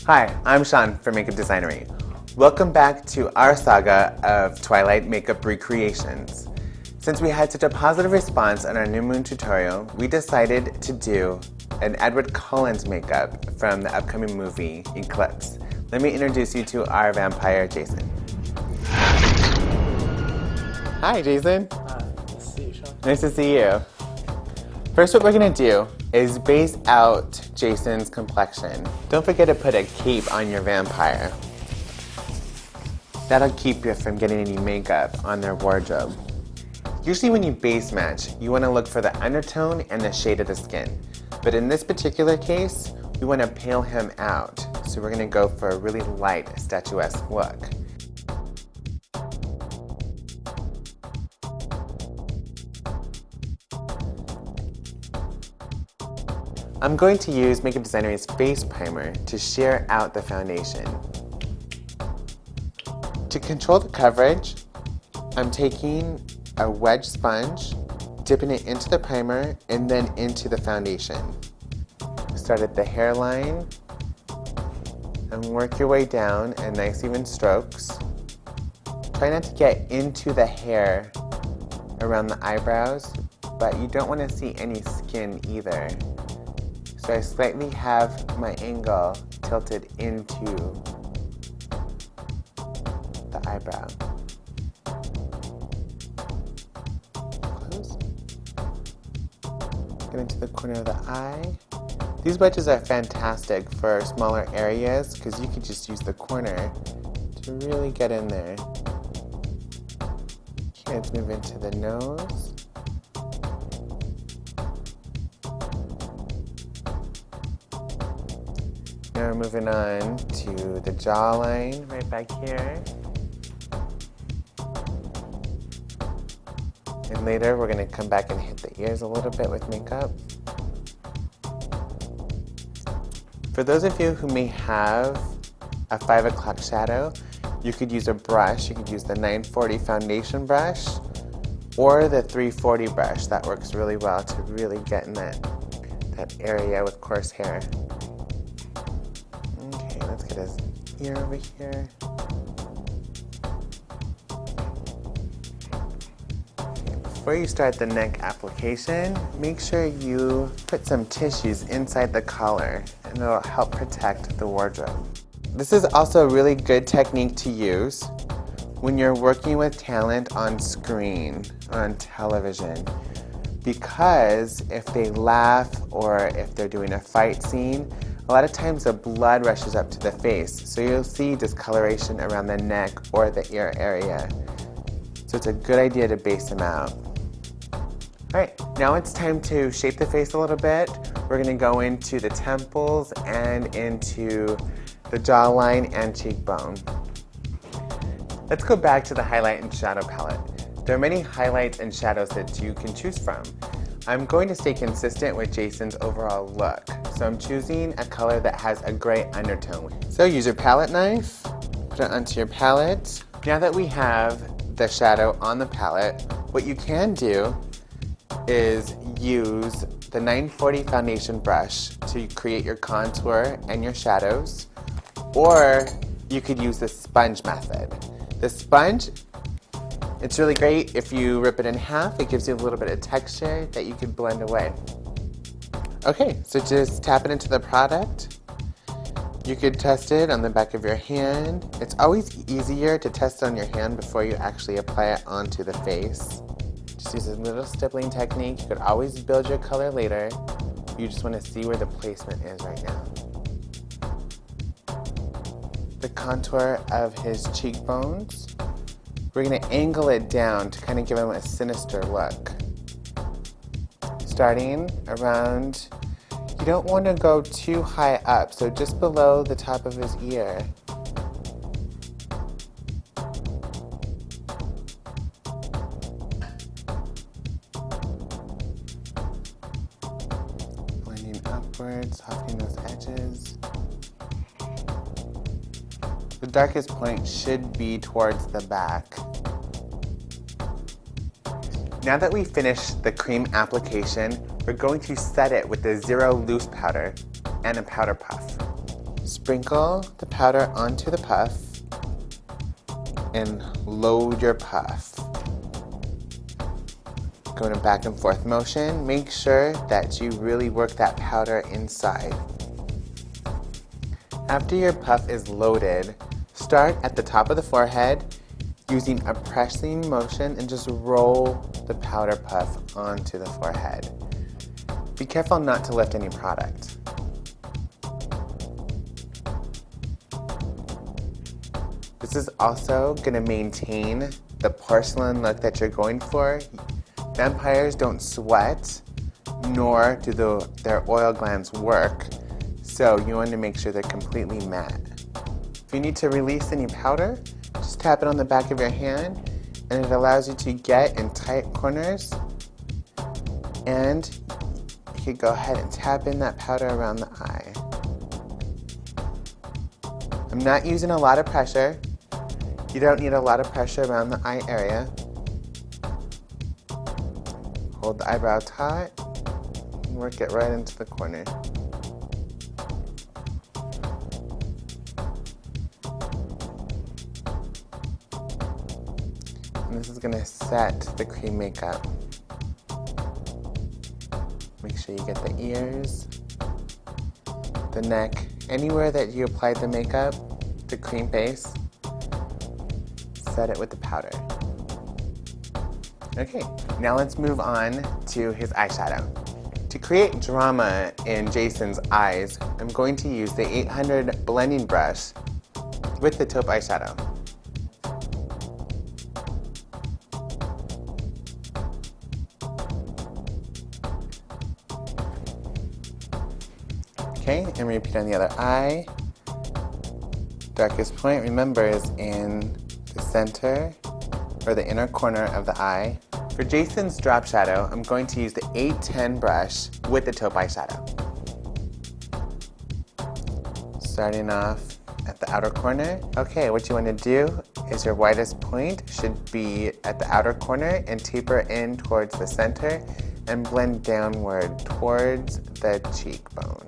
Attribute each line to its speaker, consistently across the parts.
Speaker 1: Hi, I'm Sean from Makeup Designery. Welcome back to our saga of Twilight makeup recreations. Since we had such a positive response on our new moon tutorial, we decided to do an Edward Cullen's makeup from the upcoming movie Eclipse. Let me introduce you to our vampire, Jason. Hi, Jason.
Speaker 2: Hi, nice to see you, Sean.
Speaker 1: Nice to see you. First, what we're gonna do is base out Jason's complexion. Don't forget to put a cape on your vampire. That'll keep you from getting any makeup on their wardrobe. Usually when you base match, you wanna look for the undertone and the shade of the skin. But in this particular case, we wanna pale him out. So we're gonna go for a really light, statuesque look. I'm going to use Makeup Designery's face primer to sheer out the foundation. To control the coverage, I'm taking a wedge sponge, dipping it into the primer, and then into the foundation. Start at the hairline, and work your way down in nice even strokes. Try not to get into the hair around the eyebrows, but you don't want to see any skin either. So I slightly have my angle tilted into the eyebrow. Close. Get into the corner of the eye. These wedges are fantastic for smaller areas because you could just use the corner to really get in there. Okay, let's move into the nose. Now we're moving on to the jawline, right back here. And later we're gonna come back and hit the ears a little bit with makeup. For those of you who may have a 5 o'clock shadow, you could use a brush. You could use the 940 foundation brush or the 340 brush. That works really well to really get in that area with coarse hair. Let's get his ear over here. Okay, before you start the neck application, make sure you put some tissues inside the collar and it'll help protect the wardrobe. This is also a really good technique to use when you're working with talent on screen, on television, because if they laugh or if they're doing a fight scene, a lot of times the blood rushes up to the face, so you'll see discoloration around the neck or the ear area. So it's a good idea to base them out. Alright, now it's time to shape the face a little bit. We're going to go into the temples and into the jawline and cheekbone. Let's go back to the highlight and shadow palette. There are many highlights and shadows that you can choose from. I'm going to stay consistent with Jason's overall look. So I'm choosing a color that has a gray undertone. So use your palette knife, put it onto your palette. Now that we have the shadow on the palette, what you can do is use the 940 foundation brush to create your contour and your shadows, or you could use the sponge method. The sponge, it's really great if you rip it in half. It gives you a little bit of texture that you could blend away. Okay, so just tap it into the product. You could test it on the back of your hand. It's always easier to test on your hand before you actually apply it onto the face. Just use a little stippling technique. You could always build your color later. You just want to see where the placement is right now. The contour of his cheekbones. We're going to angle it down to kind of give him a sinister look. Starting around, you don't want to go too high up, so just below the top of his ear. Blending upwards, softening those edges. The darkest point should be towards the back. Now that we've finished the cream application, we're going to set it with the Zero Loose powder and a powder puff. Sprinkle the powder onto the puff and load your puff. Go in a back and forth motion. Make sure that you really work that powder inside. After your puff is loaded, start at the top of the forehead using a pressing motion and just roll the powder puff onto the forehead. Be careful not to lift any product. This is also going to maintain the porcelain look that you're going for. Vampires don't sweat, nor do their oil glands work, so you want to make sure they're completely matte. If you need to release any powder, just tap it on the back of your hand, and it allows you to get in tight corners, and you can go ahead and tap in that powder around the eye. I'm not using a lot of pressure. You don't need a lot of pressure around the eye area. Hold the eyebrow taut and work it right into the corner. And this is going to set the cream makeup. Make sure you get the ears, the neck, anywhere that you applied the makeup, the cream base, set it with the powder. Okay, now let's move on to his eyeshadow. To create drama in Jason's eyes, I'm going to use the 800 blending brush with the taupe eyeshadow. Okay, and repeat on the other eye. Darkest point, remember, is in the center or the inner corner of the eye. For Jason's drop shadow, I'm going to use the 810 brush with the taupe eyeshadow. Starting off at the outer corner. Okay, what you want to do is your widest point should be at the outer corner and taper in towards the center and blend downward towards the cheekbone.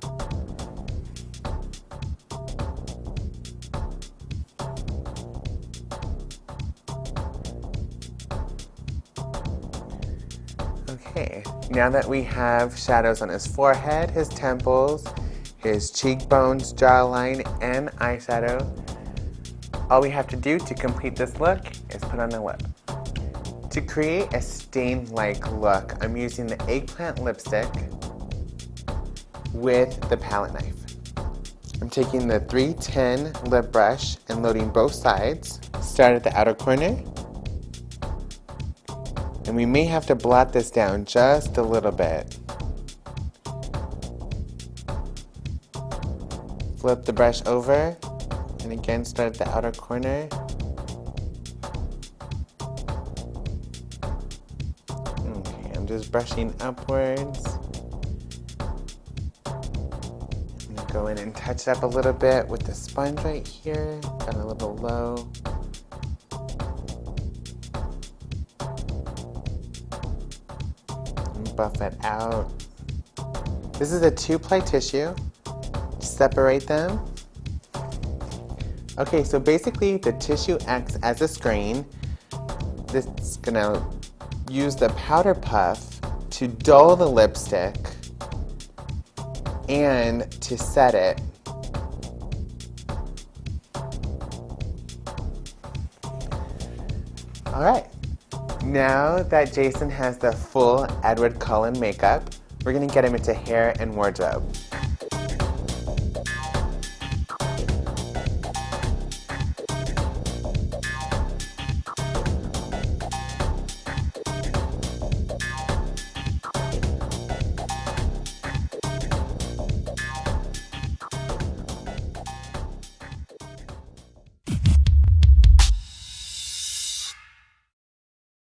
Speaker 1: Okay, now that we have shadows on his forehead, his temples, his cheekbones, jawline, and eyeshadow, all we have to do to complete this look is put on a lip. To create a stain-like look, I'm using the eggplant lipstick with the palette knife. I'm taking the 310 lip brush and loading both sides. Start at the outer corner. And we may have to blot this down just a little bit. Flip the brush over, and again start at the outer corner. Okay, I'm just brushing upwards. I'm gonna go in and touch it up a little bit with the sponge right here. Got a little low. Buff it out. This is a 2-ply tissue. Separate them. Okay, so basically the tissue acts as a screen. This is gonna use the powder puff to dull the lipstick and to set it. All right. Now that Jason has the full Edward Cullen makeup, we're gonna get him into hair and wardrobe.